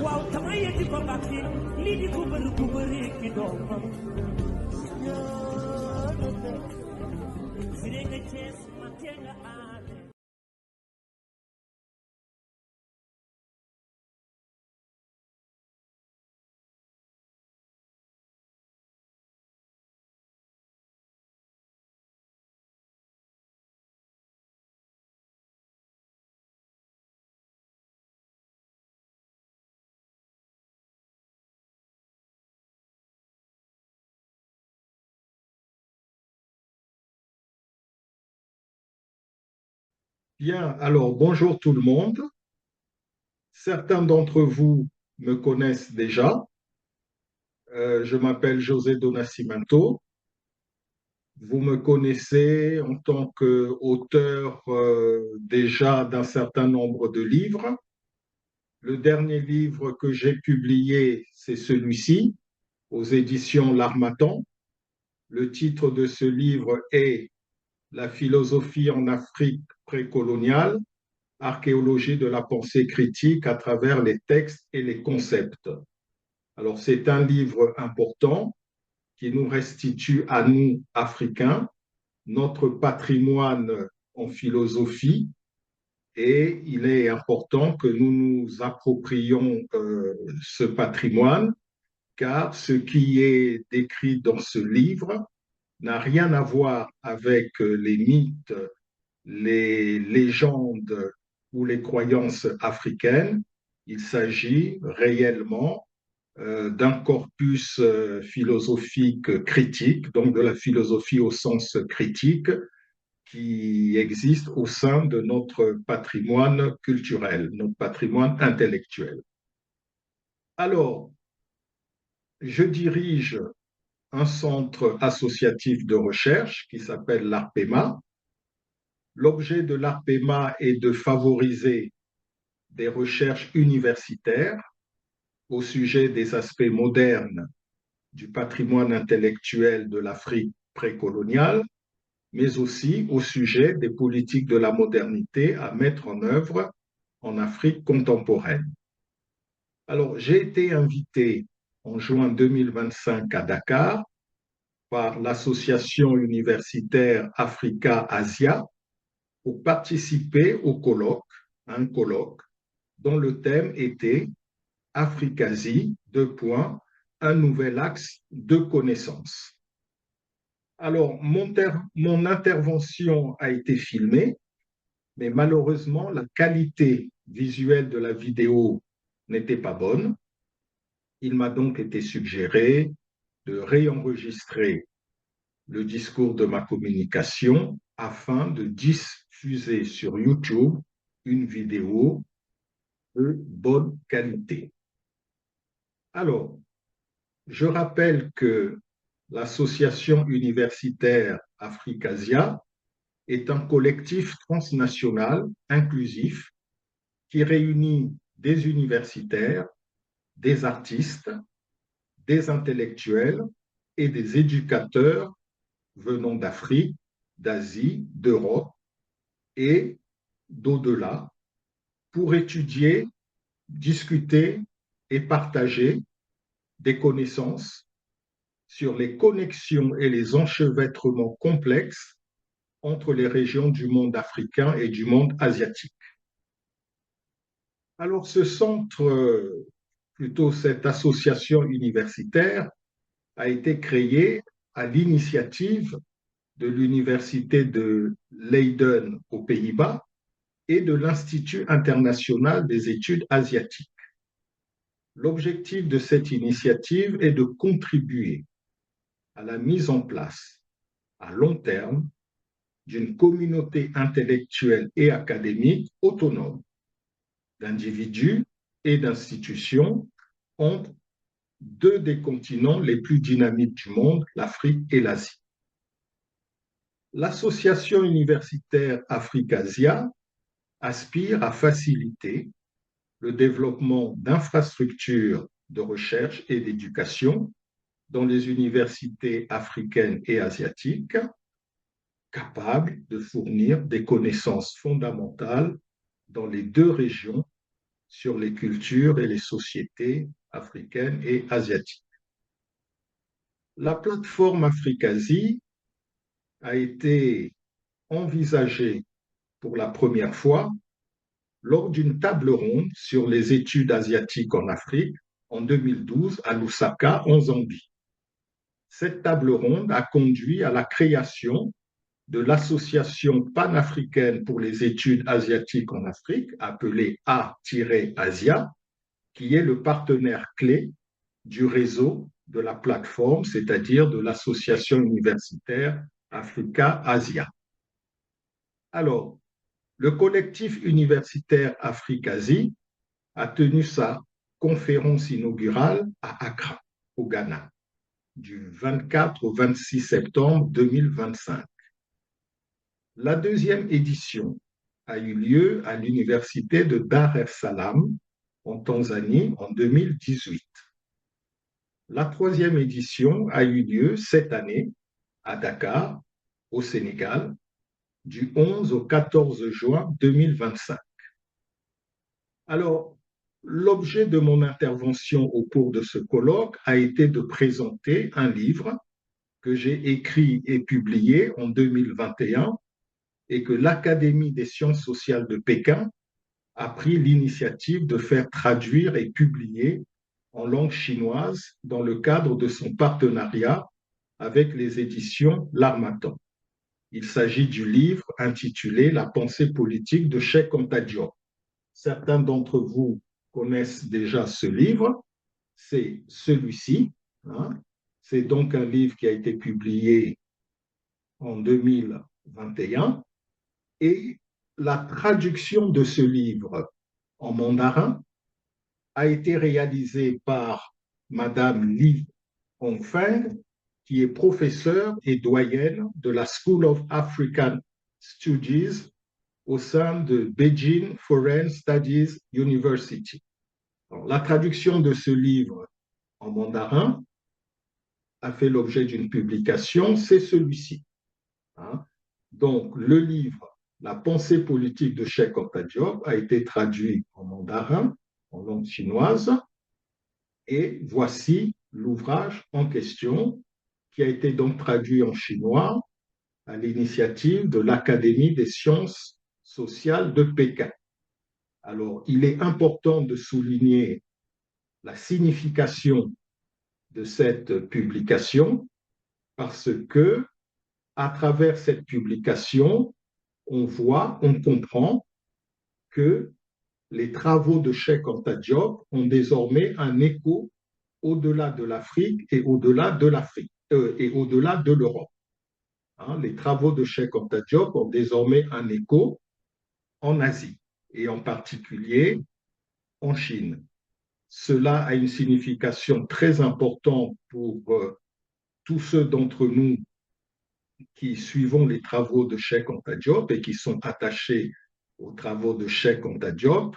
waaw tamay di ko bakki lii di ko bëri ki doomam sire nga Cees ma te nga aale Bien, alors bonjour tout le monde. Certains d'entre vous me connaissent déjà. Je m'appelle José do Nascimento. Vous me connaissez en tant qu'auteur déjà d'un certain nombre de livres. Le dernier livre que j'ai publié, c'est celui-ci, aux éditions L'Harmattan. Le titre de ce livre est La philosophie en Afrique précoloniale, archéologie de la pensée critique à travers les textes et les concepts. Alors, c'est un livre important qui nous restitue à nous, Africains, notre patrimoine en philosophie, et il est important que nous nous approprions ce patrimoine, car ce qui est décrit dans ce livre n'a rien à voir avec les mythes, les légendes ou les croyances africaines. Il s'agit réellement d'un corpus philosophique critique, donc de la philosophie au sens critique, qui existe au sein de notre patrimoine culturel, notre patrimoine intellectuel. Alors, je dirige un centre associatif de recherche qui s'appelle l'ARPEMA. L'objet de l'ARPEMA est de favoriser des recherches universitaires au sujet des aspects modernes du patrimoine intellectuel de l'Afrique précoloniale, mais aussi au sujet des politiques de la modernité à mettre en œuvre en Afrique contemporaine. Alors, j'ai été invité en juin 2025 à Dakar par l'association universitaire Africa-Asia pour participer au colloque, un colloque dont le thème était Africasie, un nouvel axe de connaissance. Alors, mon intervention a été filmée, mais malheureusement, la qualité visuelle de la vidéo n'était pas bonne. Il m'a donc été suggéré de réenregistrer le discours de ma communication afin de diffuser sur YouTube une vidéo de bonne qualité. Alors, je rappelle que l'association universitaire Africasia est un collectif transnational inclusif qui réunit des universitaires, des artistes, des intellectuels et des éducateurs venant d'Afrique, d'Asie, d'Europe et d'au-delà pour étudier, discuter et partager des connaissances sur les connexions et les enchevêtrements complexes entre les régions du monde africain et du monde asiatique. Alors ce centre, plutôt cette association universitaire, a été créé à l'initiative de l'Université de Leiden aux Pays-Bas et de l'Institut international des études asiatiques. L'objectif de cette initiative est de contribuer à la mise en place à long terme d'une communauté intellectuelle et académique autonome, d'individus et d'institutions entre deux des continents les plus dynamiques du monde, l'Afrique et l'Asie. L'association universitaire Africasia aspire à faciliter le développement d'infrastructures de recherche et d'éducation dans les universités africaines et asiatiques, capable de fournir des connaissances fondamentales dans les deux régions sur les cultures et les sociétés africaines et asiatiques. La plateforme Africasie a été envisagée pour la première fois lors d'une table ronde sur les études asiatiques en Afrique en 2012 à Lusaka, en Zambie. Cette table ronde a conduit à la création de l'Association panafricaine pour les études asiatiques en Afrique, appelée A-Asia, qui est le partenaire clé du réseau de la plateforme, c'est-à-dire de l'association universitaire Africa-Asia. Alors, le collectif universitaire Africasie a tenu sa conférence inaugurale à Accra, au Ghana, du 24 au 26 septembre 2025. La deuxième édition a eu lieu à l'université de Dar es Salaam, en Tanzanie, en 2018. La troisième édition a eu lieu cette année à Dakar, au Sénégal, du 11 au 14 juin 2025. Alors, l'objet de mon intervention au cours de ce colloque a été de présenter un livre que j'ai écrit et publié en 2021 et que l'Académie des sciences sociales de Pékin a pris l'initiative de faire traduire et publier en langue chinoise dans le cadre de son partenariat avec les éditions L'Harmattan. Il s'agit du livre intitulé La pensée politique de Cheikh Anta Diop. Certains d'entre vous connaissent déjà ce livre, c'est celui-ci. C'est donc un livre qui a été publié en 2021 et la traduction de ce livre en mandarin a été réalisée par Madame Li Hongfeng, qui est professeure et doyenne de la School of African Studies au sein de Beijing Foreign Studies University. Alors, la traduction de ce livre en mandarin a fait l'objet d'une publication, c'est celui-ci. Donc, le livre La pensée politique de Cheikh Anta Diop a été traduit en mandarin, en langue chinoise, et voici l'ouvrage en question qui a été donc traduit en chinois à l'initiative de l'Académie des sciences sociales de Pékin. Alors, il est important de souligner la signification de cette publication parce que, à travers cette publication, on voit, on comprend que les travaux de Cheikh Anta Diop ont désormais un écho au-delà de l'Afrique et au-delà de l'Afrique et au-delà de l'Europe. Les travaux de Cheikh Anta Diop ont désormais un écho en Asie et en particulier en Chine. Cela a une signification très importante pour tous ceux d'entre nous qui suivons les travaux de Cheikh Anta Diop et qui sont attachés aux travaux de Cheikh Anta Diop.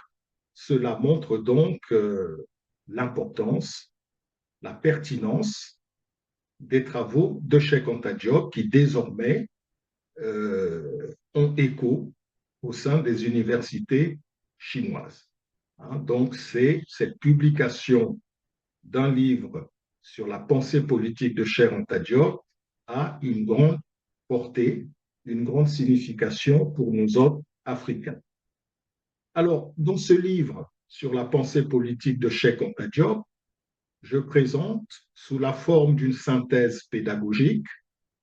Cela montre donc l'importance, la pertinence des travaux de Cheikh Anta Diop qui désormais ont écho au sein des universités chinoises. Donc, c'est cette publication d'un livre sur la pensée politique de Cheikh Anta Diop a une grande portée, une grande signification pour nous autres Africains. Alors, dans ce livre sur la pensée politique de Cheikh Anta Diop, je présente, sous la forme d'une synthèse pédagogique,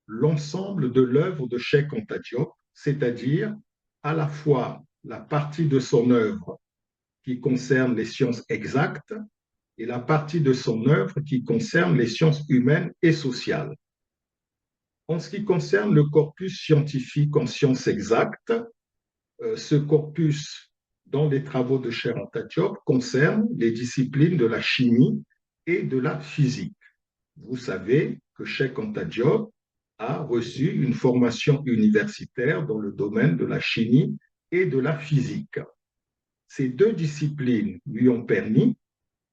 l'ensemble de l'œuvre de Cheikh Anta Diop, c'est-à-dire à la fois la partie de son œuvre qui concerne les sciences exactes et la partie de son œuvre qui concerne les sciences humaines et sociales. En ce qui concerne le corpus scientifique en sciences exactes, ce corpus dans les travaux de Cheikh Anta Diop concerne les disciplines de la chimie et de la physique. Vous savez que Cheikh Anta Diop a reçu une formation universitaire dans le domaine de la chimie et de la physique. Ces deux disciplines lui ont permis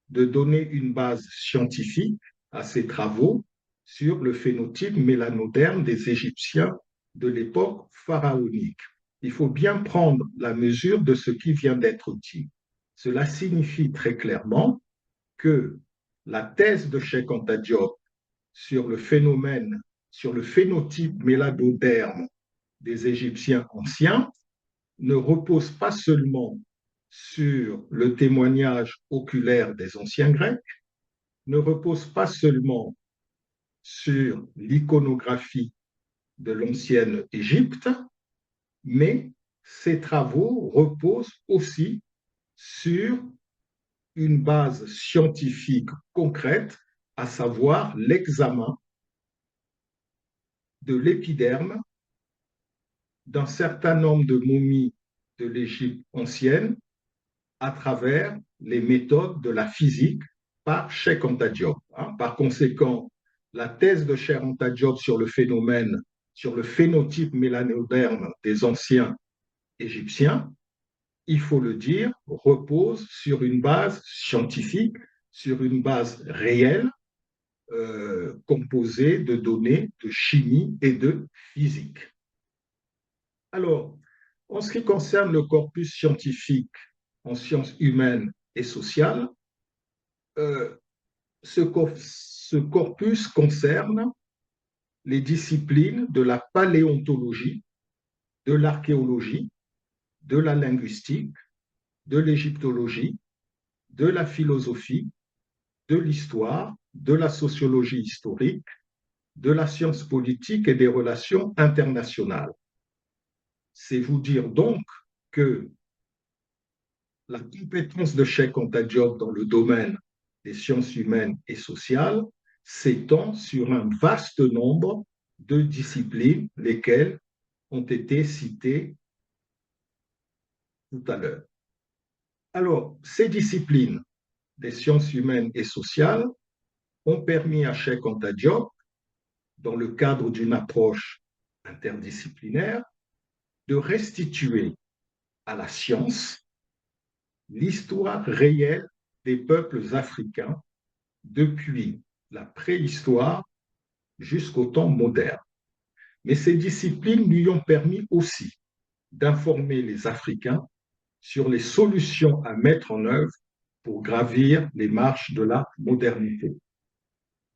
de donner une base scientifique à ses travaux sur le phénotype mélanoderme des Égyptiens de l'époque pharaonique. Il faut bien prendre la mesure de ce qui vient d'être dit. Cela signifie très clairement que la thèse de Cheikh Anta Diop sur le phénomène, sur le phénotype mélanoderme des Égyptiens anciens ne repose pas seulement sur le témoignage oculaire des anciens Grecs, ne repose pas seulement sur l'iconographie de l'ancienne Égypte, mais ces travaux reposent aussi sur une base scientifique concrète, à savoir l'examen de l'épiderme d'un certain nombre de momies de l'Égypte ancienne à travers les méthodes de la physique par Cheikh Anta Diop. Par conséquent, la thèse de Cheikh Anta Diop sur le phénomène, sur le phénotype mélanoderme des anciens égyptiens, il faut le dire, repose sur une base scientifique, sur une base réelle, composée de données de chimie et de physique. Alors, en ce qui concerne le corpus scientifique en sciences humaines et sociales, ce corpus concerne les disciplines de la paléontologie, de l'archéologie, de la linguistique, de l'égyptologie, de la philosophie, de l'histoire, de la sociologie historique, de la science politique et des relations internationales. C'est vous dire donc que la compétence de Cheikh Anta Diop dans le domaine des sciences humaines et sociales s'étend sur un vaste nombre de disciplines, lesquelles ont été citées tout à l'heure. Alors, ces disciplines des sciences humaines et sociales ont permis à Cheikh Anta Diop, dans le cadre d'une approche interdisciplinaire, de restituer à la science l'histoire réelle des peuples africains depuis la préhistoire jusqu'au temps moderne. Mais ces disciplines lui ont permis aussi d'informer les Africains sur les solutions à mettre en œuvre pour gravir les marches de la modernité.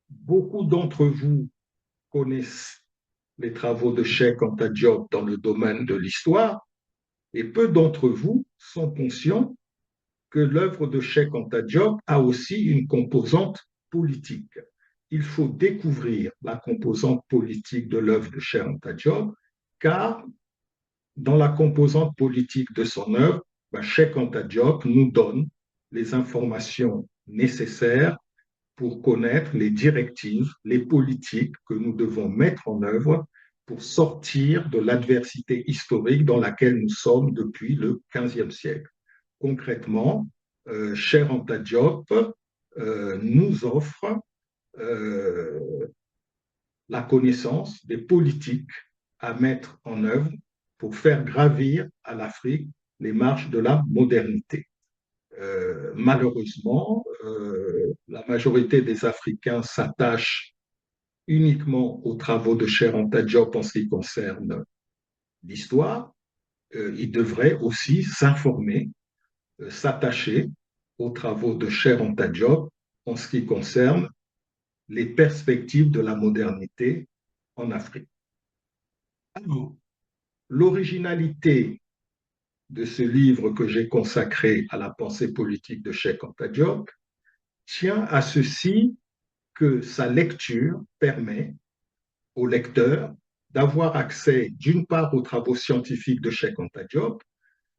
Beaucoup d'entre vous connaissent les travaux de Cheikh Anta Diop dans le domaine de l'histoire et peu d'entre vous sont conscients que l'œuvre de Cheikh Anta Diop a aussi une composante politique. Il faut découvrir la composante politique de l'œuvre de Cheikh Anta Diop, car dans la composante politique de son œuvre, Cheikh Anta Diop nous donne les informations nécessaires pour connaître les directives, les politiques que nous devons mettre en œuvre pour sortir de l'adversité historique dans laquelle nous sommes depuis le XVe siècle. Concrètement, Cheikh Anta Diop nous offre la connaissance des politiques à mettre en œuvre pour faire gravir à l'Afrique les marches de la modernité. Malheureusement, la majorité des Africains s'attachent uniquement aux travaux de Cheikh Anta Diop en ce qui concerne l'histoire. Ils devraient aussi s'informer, s'attacher aux travaux de Cheikh Anta Diop en ce qui concerne les perspectives de la modernité en Afrique. Alors, l'originalité de ce livre que j'ai consacré à la pensée politique de Cheikh Anta Diop tient à ceci que sa lecture permet au lecteur d'avoir accès d'une part aux travaux scientifiques de Cheikh Anta Diop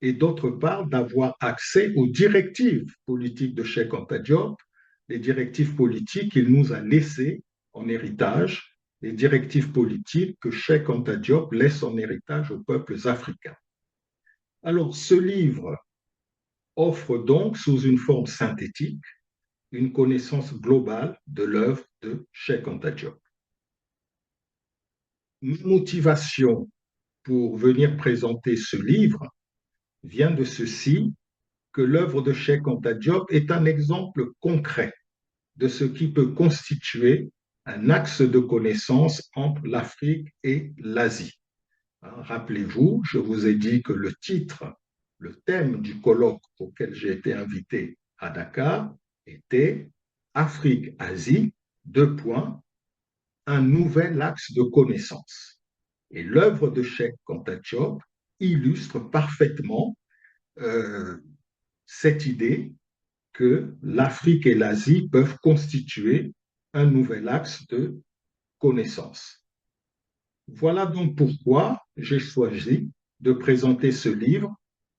et d'autre part d'avoir accès aux directives politiques de Cheikh Anta Diop, les directives politiques qu'il nous a laissées en héritage, les directives politiques que Cheikh Anta Diop laisse en héritage aux peuples africains. Alors, ce livre offre donc, sous une forme synthétique, une connaissance globale de l'œuvre de Cheikh Anta Diop. Ma motivation pour venir présenter ce livre vient de ceci, que l'œuvre de Cheikh Anta Diop est un exemple concret de ce qui peut constituer un axe de connaissance entre l'Afrique et l'Asie. Rappelez-vous, je vous ai dit que le titre, le thème du colloque auquel j'ai été invité à Dakar était Afrique-Asie, deux points, un nouvel axe de connaissance. Et l'œuvre de Cheikh Anta Diop illustre parfaitement cette idée que l'Afrique et l'Asie peuvent constituer un nouvel axe de connaissance. Voilà donc pourquoi j'ai choisi de présenter ce livre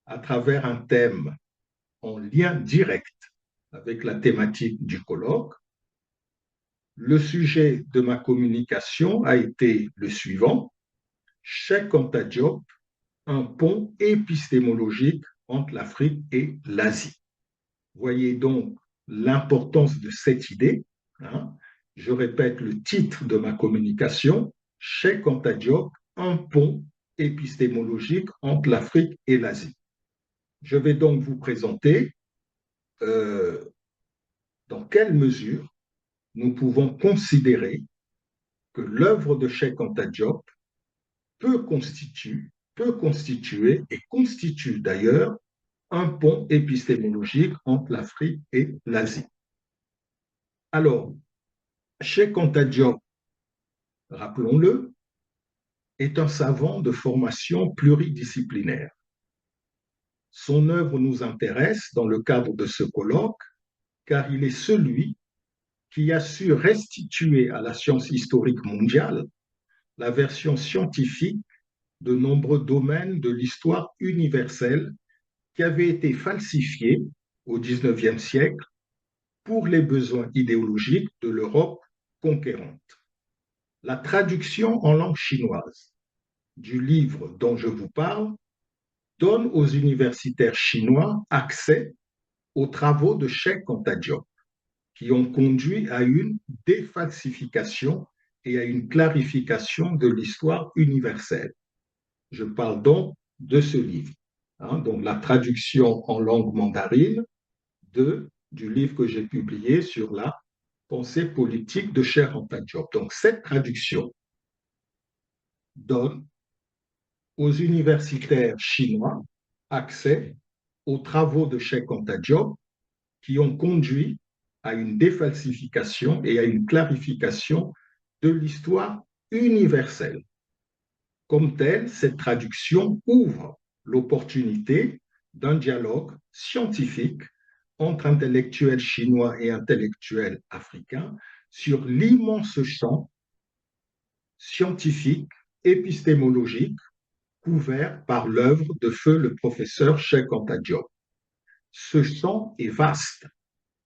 à travers un thème en lien direct avec la thématique du colloque. Le sujet de ma communication a été le suivant: Cheikh Anta Diop, un pont épistémologique entre l'Afrique et l'Asie. Voyez donc l'importance de cette idée. Je répète le titre de ma communication: Cheikh Anta Diop, un pont épistémologique entre l'Afrique et l'Asie. Je vais donc vous présenter dans quelle mesure nous pouvons considérer que l'œuvre de Cheikh Anta Diop peut constituer et constitue d'ailleurs un pont épistémologique entre l'Afrique et l'Asie. Alors, Cheikh Anta Diop, rappelons-le, est un savant de formation pluridisciplinaire. Son œuvre nous intéresse dans le cadre de ce colloque car il est celui qui a su restituer à la science historique mondiale la version scientifique de nombreux domaines de l'histoire universelle qui avaient été falsifiés au XIXe siècle pour les besoins idéologiques de l'Europe conquérante. La traduction en langue chinoise du livre dont je vous parle donne aux universitaires chinois accès aux travaux de Cheikh Anta Diop, qui ont conduit à une défalsification et à une clarification de l'histoire universelle. Je parle donc de ce livre, donc la traduction en langue mandarine du livre que j'ai publié sur la pensée politique de Cheikh Anta Diop. Donc cette traduction donne aux universitaires chinois accès aux travaux de Cheikh Anta Diop qui ont conduit à une défalsification et à une clarification de l'histoire universelle. Comme telle, cette traduction ouvre l'opportunité d'un dialogue scientifique entre intellectuels chinois et intellectuels africains sur l'immense champ scientifique, épistémologique, couvert par l'œuvre de feu le professeur Cheikh Anta Diop. Ce champ est vaste.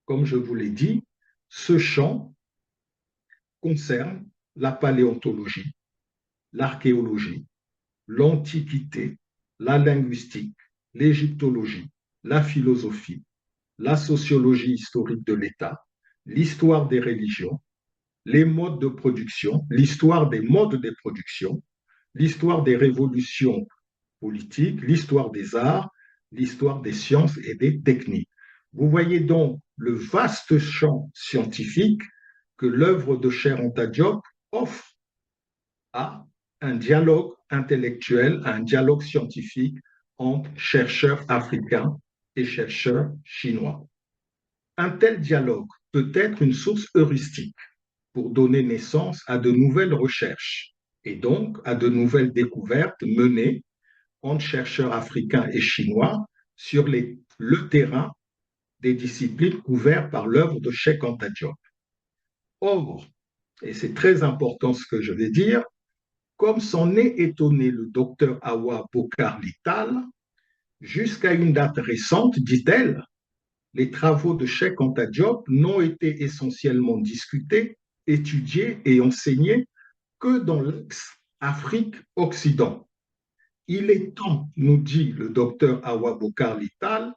Comme je vous l'ai dit, ce champ concerne la paléontologie, l'archéologie, l'antiquité, la linguistique, l'égyptologie, la philosophie, la sociologie historique de l'État, l'histoire des religions, les modes de production, l'histoire des modes de production, l'histoire des révolutions politiques, l'histoire des arts, l'histoire des sciences et des techniques. Vous voyez donc le vaste champ scientifique que l'œuvre de Cheikh Anta Diop offre à un dialogue intellectuel, à un dialogue scientifique entre chercheurs africains et chercheurs chinois. Un tel dialogue peut être une source heuristique pour donner naissance à de nouvelles recherches et donc à de nouvelles découvertes menées entre chercheurs africains et chinois sur le terrain des disciplines couvertes par l'œuvre de Cheikh Anta Diop. Or, et c'est très important ce que je vais dire, comme s'en est étonné le docteur Awa Bokar Littal, jusqu'à une date récente, dit-elle, les travaux de Cheikh Anta Diop n'ont été essentiellement discutés, étudiés et enseignés que dans l'axe Afrique-Occident. Il est temps, nous dit le docteur Awa Bokar Littal,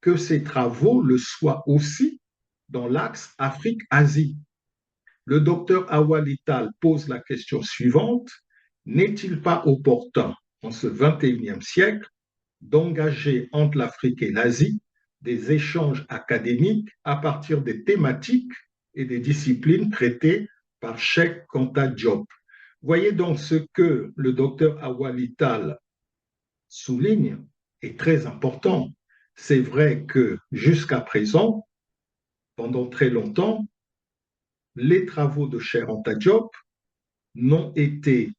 que ces travaux le soient aussi dans l'axe Afrique-Asie. Le docteur Awa Littal pose la question suivante: n'est-il pas opportun, en ce XXIe siècle, d'engager entre l'Afrique et l'Asie des échanges académiques à partir des thématiques et des disciplines traitées par Cheikh Anta Diop? Voyez donc ce que le docteur Awalital souligne est très important. C'est vrai que jusqu'à présent, pendant très longtemps, les travaux de Cheikh Anta Diop n'ont été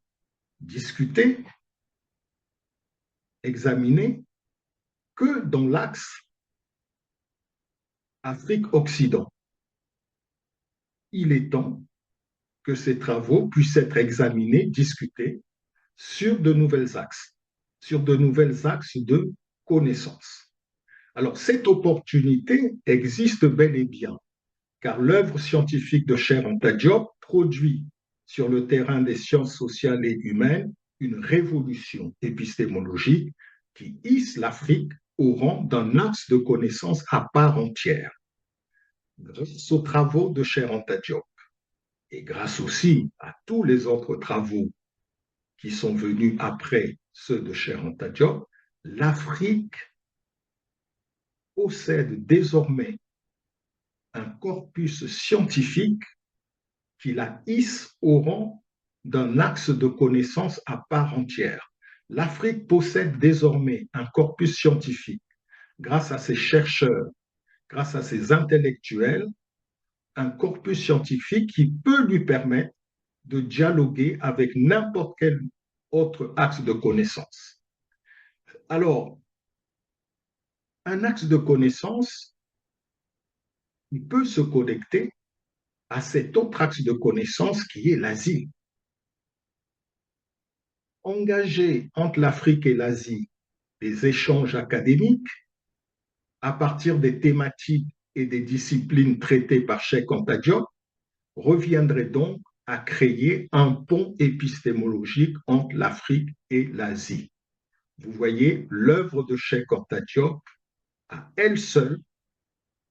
discutés, examinés que dans l'axe Afrique-Occident. Il est temps que ces travaux puissent être examinés, discutés sur de nouvelles axes, sur de nouvelles axes de connaissances. Alors, cette opportunité existe bel et bien, car l'œuvre scientifique de Cheikh Anta Diop produit sur le terrain des sciences sociales et humaines une révolution épistémologique qui hisse l'Afrique au rang d'un axe de connaissance à part entière. Grâce aux travaux de Cheikh Anta Diop et grâce aussi à tous les autres travaux qui sont venus après ceux de Cheikh Anta Diop, l'Afrique possède désormais un corpus scientifique qui la hisse au rang d'un axe de connaissance à part entière. L'Afrique possède désormais un corpus scientifique grâce à ses chercheurs, grâce à ses intellectuels, un corpus scientifique qui peut lui permettre de dialoguer avec n'importe quel autre axe de connaissance. Alors, un axe de connaissance, il peut se connecter à cet autre axe de connaissance qui est l'Asie. Engager entre l'Afrique et l'Asie des échanges académiques à partir des thématiques et des disciplines traitées par Cheikh Anta Diop reviendrait donc à créer un pont épistémologique entre l'Afrique et l'Asie. Vous voyez, l'œuvre de Cheikh Anta Diop, à elle seule,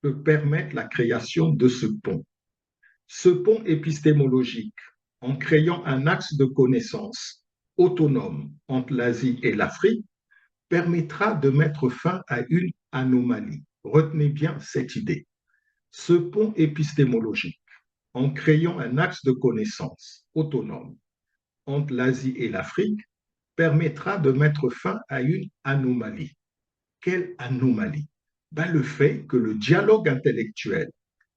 peut permettre la création de ce pont. Ce pont épistémologique, en créant un axe de connaissance autonome entre l'Asie et l'Afrique, permettra de mettre fin à une anomalie. Retenez bien cette idée. Ce pont épistémologique, en créant un axe de connaissance autonome entre l'Asie et l'Afrique, permettra de mettre fin à une anomalie. Quelle anomalie? Le fait que le dialogue intellectuel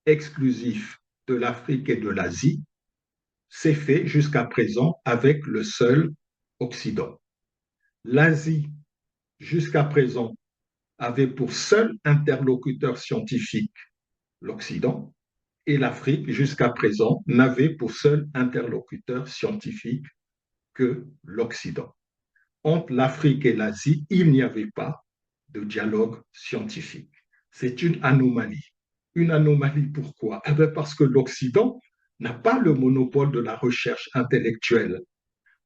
exclusif de l'Afrique et de l'Asie s'est fait jusqu'à présent avec le seul Occident. L'Asie, jusqu'à présent, avait pour seul interlocuteur scientifique l'Occident, et l'Afrique, jusqu'à présent, n'avait pour seul interlocuteur scientifique que l'Occident. Entre l'Afrique et l'Asie, il n'y avait pas de dialogue scientifique. C'est une anomalie. Une anomalie pourquoi? Parce que l'Occident n'a pas le monopole de la recherche intellectuelle.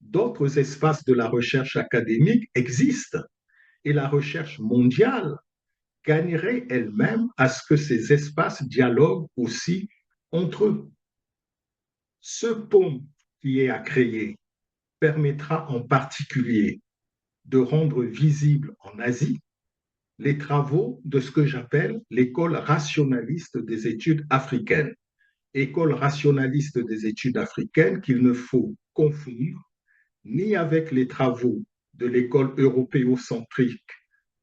D'autres espaces de la recherche académique existent et la recherche mondiale gagnerait elle-même à ce que ces espaces dialoguent aussi entre eux. Ce pont qui est à créer permettra en particulier de rendre visible en Asie les travaux de ce que j'appelle l'école rationaliste des études africaines. École rationaliste des études africaines qu'il ne faut confondre ni avec les travaux de l'école européocentrique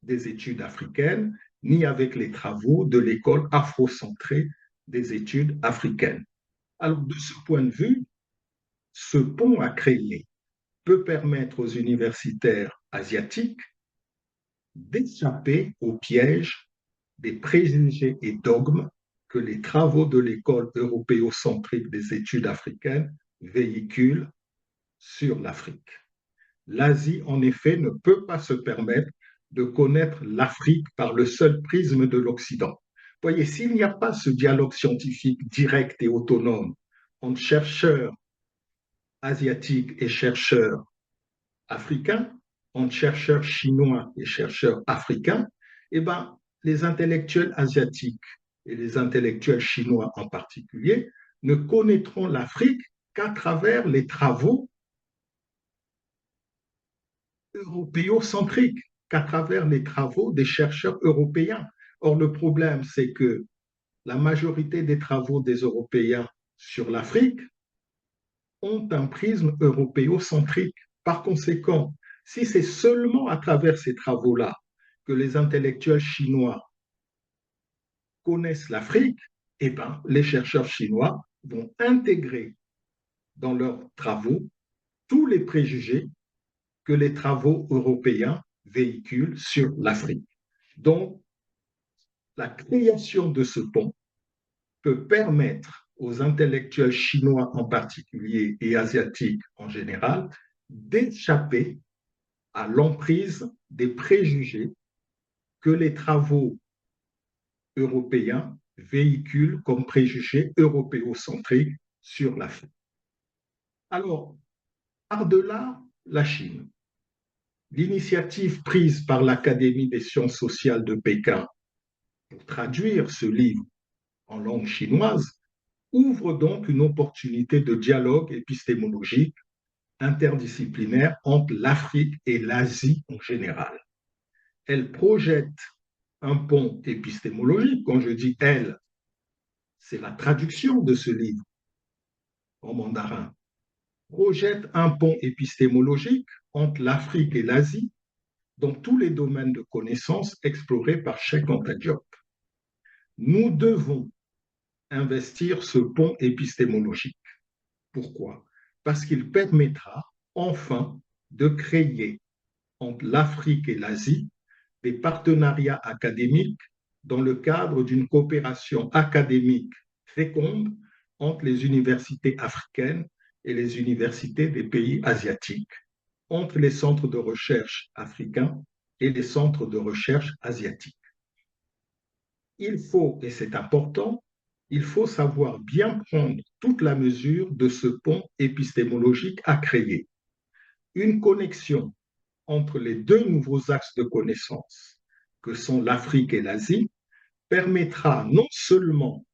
des études africaines, ni avec les travaux de l'école afrocentrée des études africaines. Alors, de ce point de vue, ce pont à créer peut permettre aux universitaires asiatiques d'échapper au piège des préjugés et dogmes que les travaux de l'école européocentrique des études africaines véhiculent sur l'Afrique. L'Asie, en effet, ne peut pas se permettre de connaître l'Afrique par le seul prisme de l'Occident. Voyez, s'il n'y a pas ce dialogue scientifique direct et autonome entre chercheurs asiatiques et chercheurs africains, entre chercheurs chinois et chercheurs africains, eh ben, les intellectuels asiatiques et les intellectuels chinois en particulier ne connaîtront l'Afrique qu'à travers les travaux européocentriques, qu'à travers les travaux des chercheurs européens. Or, le problème, c'est que la majorité des travaux des Européens sur l'Afrique ont un prisme européocentrique. Par conséquent, si c'est seulement à travers ces travaux-là que les intellectuels chinois connaissent l'Afrique, eh ben, les chercheurs chinois vont intégrer dans leurs travaux tous les préjugés que les travaux européens véhiculent sur l'Afrique. Donc, la création de ce pont peut permettre aux intellectuels chinois en particulier et asiatiques en général d'échapper à l'emprise des préjugés que les travaux européens véhiculent comme préjugés européocentriques sur l'Afrique. Alors, par-delà la Chine, l'initiative prise par l'Académie des sciences sociales de Pékin pour traduire ce livre en langue chinoise ouvre donc une opportunité de dialogue épistémologique interdisciplinaire entre l'Afrique et l'Asie en général. Elle projette un pont épistémologique. Quand je dis elle, c'est la traduction de ce livre en mandarin. Projette un pont épistémologique entre l'Afrique et l'Asie dans tous les domaines de connaissances explorés par Cheikh Anta Diop. Nous devons investir ce pont épistémologique. Pourquoi? Parce qu'il permettra enfin de créer entre l'Afrique et l'Asie des partenariats académiques dans le cadre d'une coopération académique féconde entre les universités africaines et les universités des pays asiatiques, entre les centres de recherche africains et les centres de recherche asiatiques. Il faut, et c'est important, il faut savoir bien prendre toute la mesure de ce pont épistémologique à créer. Une connexion entre les deux nouveaux axes de connaissance que sont l'Afrique et l'Asie permettra non seulement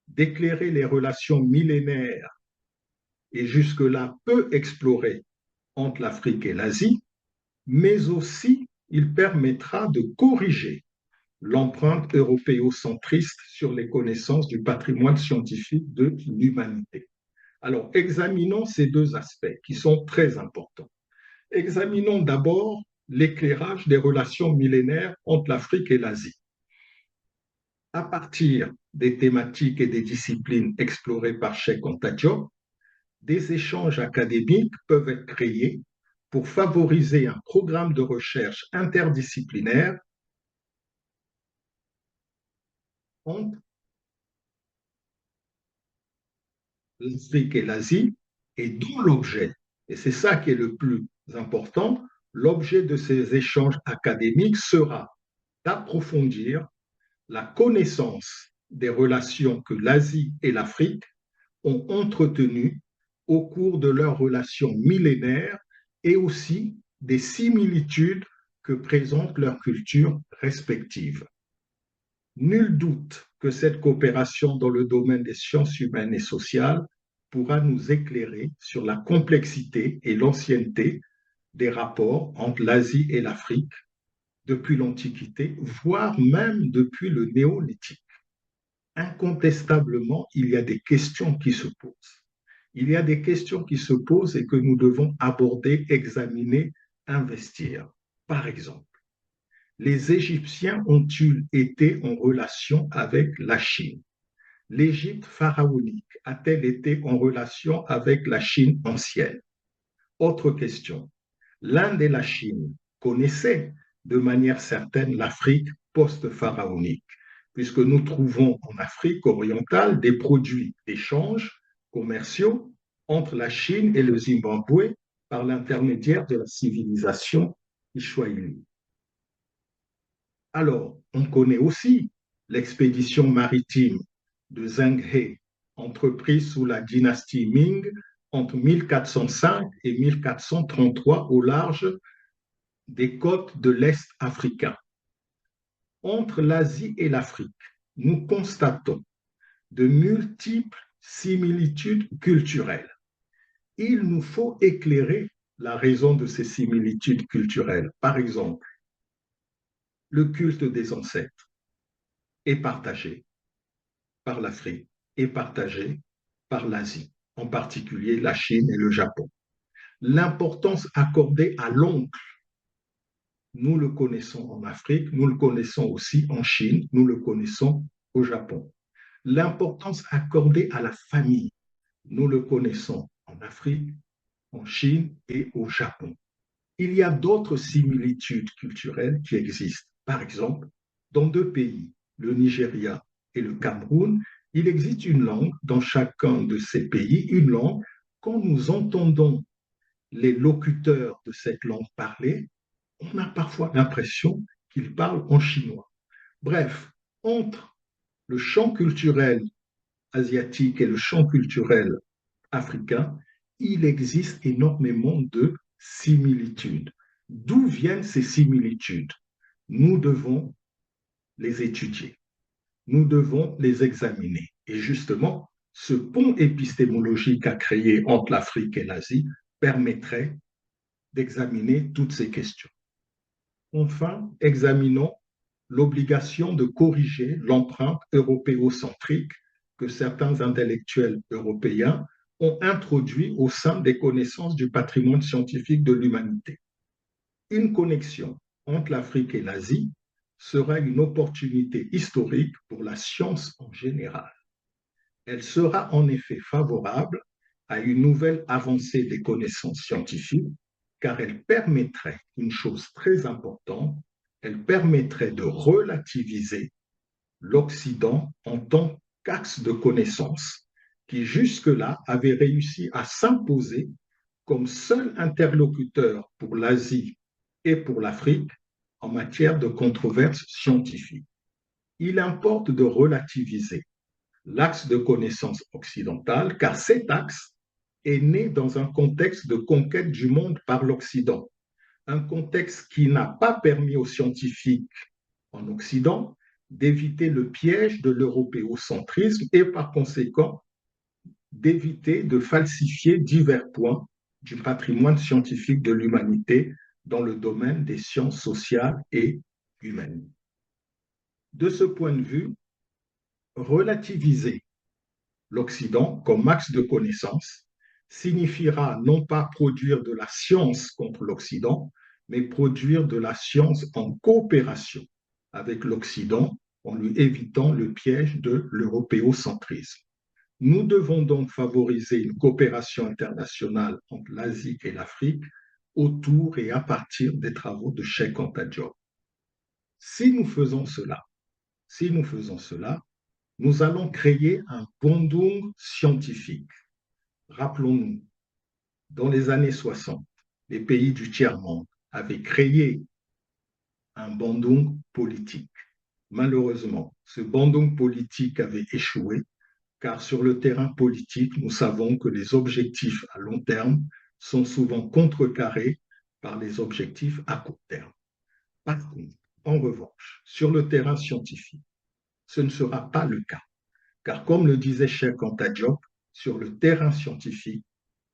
d'éclairer les relations millénaires et jusque-là peu explorées entre l'Afrique et l'Asie, mais aussi il permettra de corriger l'empreinte européocentriste sur les connaissances du patrimoine scientifique de l'humanité. Alors, examinons ces deux aspects qui sont très importants. Examinons d'abord l'éclairage des relations millénaires entre l'Afrique et l'Asie. À partir des thématiques et des disciplines explorées par Cheikh Anta Diop, des échanges académiques peuvent être créés pour favoriser un programme de recherche interdisciplinaire entre l'Afrique et l'Asie et dont l'objet, et c'est ça qui est le plus important, l'objet de ces échanges académiques sera d'approfondir la connaissance des relations que l'Asie et l'Afrique ont entretenues au cours de leurs relations millénaires et aussi des similitudes que présentent leurs cultures respectives. Nul doute que cette coopération dans le domaine des sciences humaines et sociales pourra nous éclairer sur la complexité et l'ancienneté des rapports entre l'Asie et l'Afrique depuis l'Antiquité, voire même depuis le Néolithique. Incontestablement, il y a des questions qui se posent. Il y a des questions qui se posent et que nous devons aborder, examiner, investir. Par exemple, les Égyptiens ont-ils été en relation avec la Chine? L'Égypte pharaonique a-t-elle été en relation avec la Chine ancienne? Autre question. L'Inde et la Chine connaissaient de manière certaine l'Afrique post-pharaonique, puisque nous trouvons en Afrique orientale des produits d'échange commerciaux entre la Chine et le Zimbabwe par l'intermédiaire de la civilisation Kiswahili. Alors, on connaît aussi l'expédition maritime de Zheng He, entreprise sous la dynastie Ming entre 1405 et 1433 au large des côtes de l'Est africain. Entre l'Asie et l'Afrique, nous constatons de multiples similitudes culturelles. Il nous faut éclairer la raison de ces similitudes culturelles. Par exemple, le culte des ancêtres est partagé par l'Afrique, est partagé par l'Asie. en particulier la Chine et le Japon. L'importance accordée à l'oncle, nous le connaissons en Afrique, nous le connaissons aussi en Chine, nous le connaissons au Japon. L'importance accordée à la famille, nous le connaissons en Afrique, en Chine et au Japon. Il y a d'autres similitudes culturelles qui existent. Par exemple, dans deux pays, le Nigeria et le Cameroun, il existe une langue dans chacun de ces pays, une langue, quand nous entendons les locuteurs de cette langue parler, on a parfois l'impression qu'ils parlent en chinois. Bref, entre le champ culturel asiatique et le champ culturel africain, il existe énormément de similitudes. D'où viennent ces similitudes? Nous devons les étudier, nous devons les examiner. Et justement, ce pont épistémologique à créer entre l'Afrique et l'Asie permettrait d'examiner toutes ces questions. Enfin, examinons l'obligation de corriger l'empreinte européocentrique que certains intellectuels européens ont introduit au sein des connaissances du patrimoine scientifique de l'humanité. Une connexion entre l'Afrique et l'Asie sera une opportunité historique pour la science en général. Elle sera en effet favorable à une nouvelle avancée des connaissances scientifiques car elle permettrait une chose très importante, elle permettrait de relativiser l'Occident en tant qu'axe de connaissance qui jusque-là avait réussi à s'imposer comme seul interlocuteur pour l'Asie et pour l'Afrique en matière de controverses scientifiques. Il importe de relativiser l'axe de connaissance occidentale car cet axe est né dans un contexte de conquête du monde par l'Occident, un contexte qui n'a pas permis aux scientifiques en Occident d'éviter le piège de l'européocentrisme et par conséquent d'éviter de falsifier divers points du patrimoine scientifique de l'humanité dans le domaine des sciences sociales et humaines. De ce point de vue, relativiser l'Occident comme axe de connaissance signifiera non pas produire de la science contre l'Occident, mais produire de la science en coopération avec l'Occident en lui évitant le piège de l'européocentrisme. Nous devons donc favoriser une coopération internationale entre l'Asie et l'Afrique autour et à partir des travaux de Cheikh Anta Diop. Si nous faisons cela, nous allons créer un bandung scientifique. Rappelons-nous, dans les années 60, les pays du tiers-monde avaient créé un bandung politique. Malheureusement, ce bandung politique avait échoué car sur le terrain politique, nous savons que les objectifs à long terme sont souvent contrecarrés par les objectifs à court terme. Par contre, en revanche, sur le terrain scientifique, ce ne sera pas le cas, car comme le disait Cheikh Anta Diop, sur le terrain scientifique,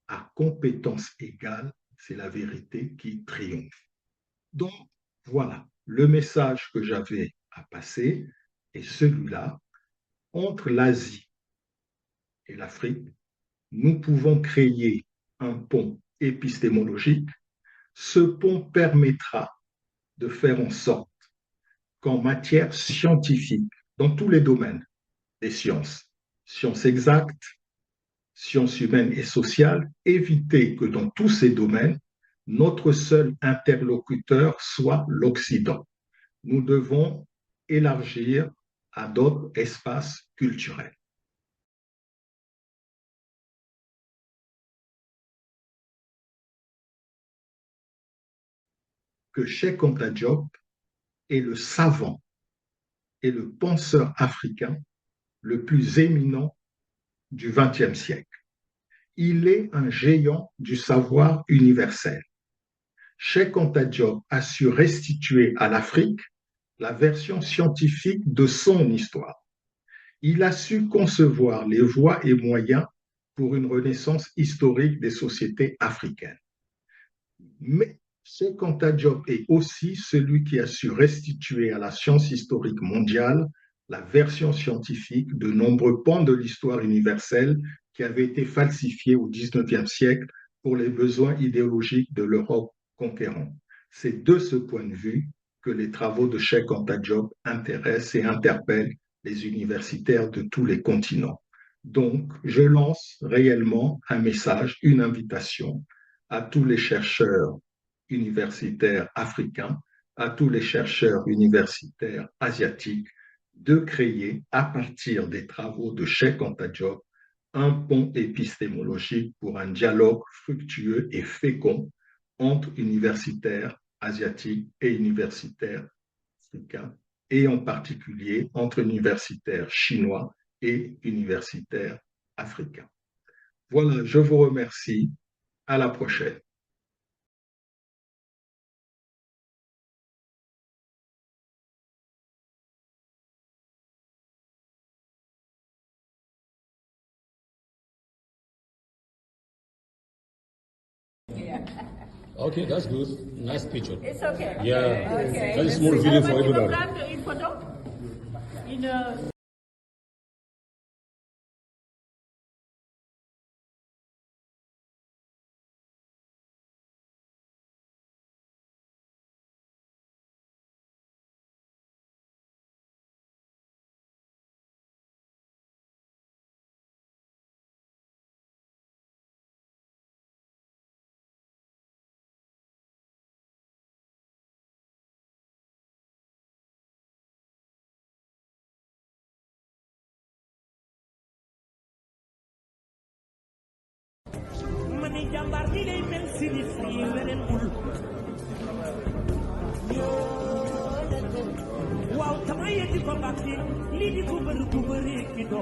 à compétence égale, c'est la vérité qui triomphe. Donc, voilà, le message que j'avais à passer est celui-là. Entre l'Asie et l'Afrique, nous pouvons créer un pont épistémologique. Ce pont permettra de faire en sorte qu'en matière scientifique, dans tous les domaines des sciences, sciences exactes, sciences humaines et sociales, éviter que dans tous ces domaines, notre seul interlocuteur soit l'Occident. Nous devons élargir à d'autres espaces culturels. Que Cheikh Anta Diop est le savant et le penseur africain le plus éminent du XXe siècle. Il est un géant du savoir universel. Cheikh Anta Diop a su restituer à l'Afrique la version scientifique de son histoire. Il a su concevoir les voies et moyens pour une renaissance historique des sociétés africaines. Mais Cheikh Anta Diop est aussi celui qui a su restituer à la science historique mondiale la version scientifique de nombreux pans de l'histoire universelle qui avait été falsifié au XIXe siècle pour les besoins idéologiques de l'Europe conquérante. C'est de ce point de vue que les travaux de Cheikh Anta Diop intéressent et interpellent les universitaires de tous les continents. Donc, je lance réellement un message, une invitation à tous les chercheurs universitaires africains, à tous les chercheurs universitaires asiatiques, de créer, à partir des travaux de Cheikh Anta Diop, un pont épistémologique pour un dialogue fructueux et fécond entre universitaires asiatiques et universitaires africains, et en particulier entre universitaires chinois et universitaires africains. Voilà, je vous remercie. À la prochaine. Okay, that's good. Nice picture. It's okay. Yeah. Okay. Very small video for everybody. In photo? In mani jàmbaar ni lay mel si ni fii weneen bul waaw tama yee di ko bàkki lii di ko bëri ki doon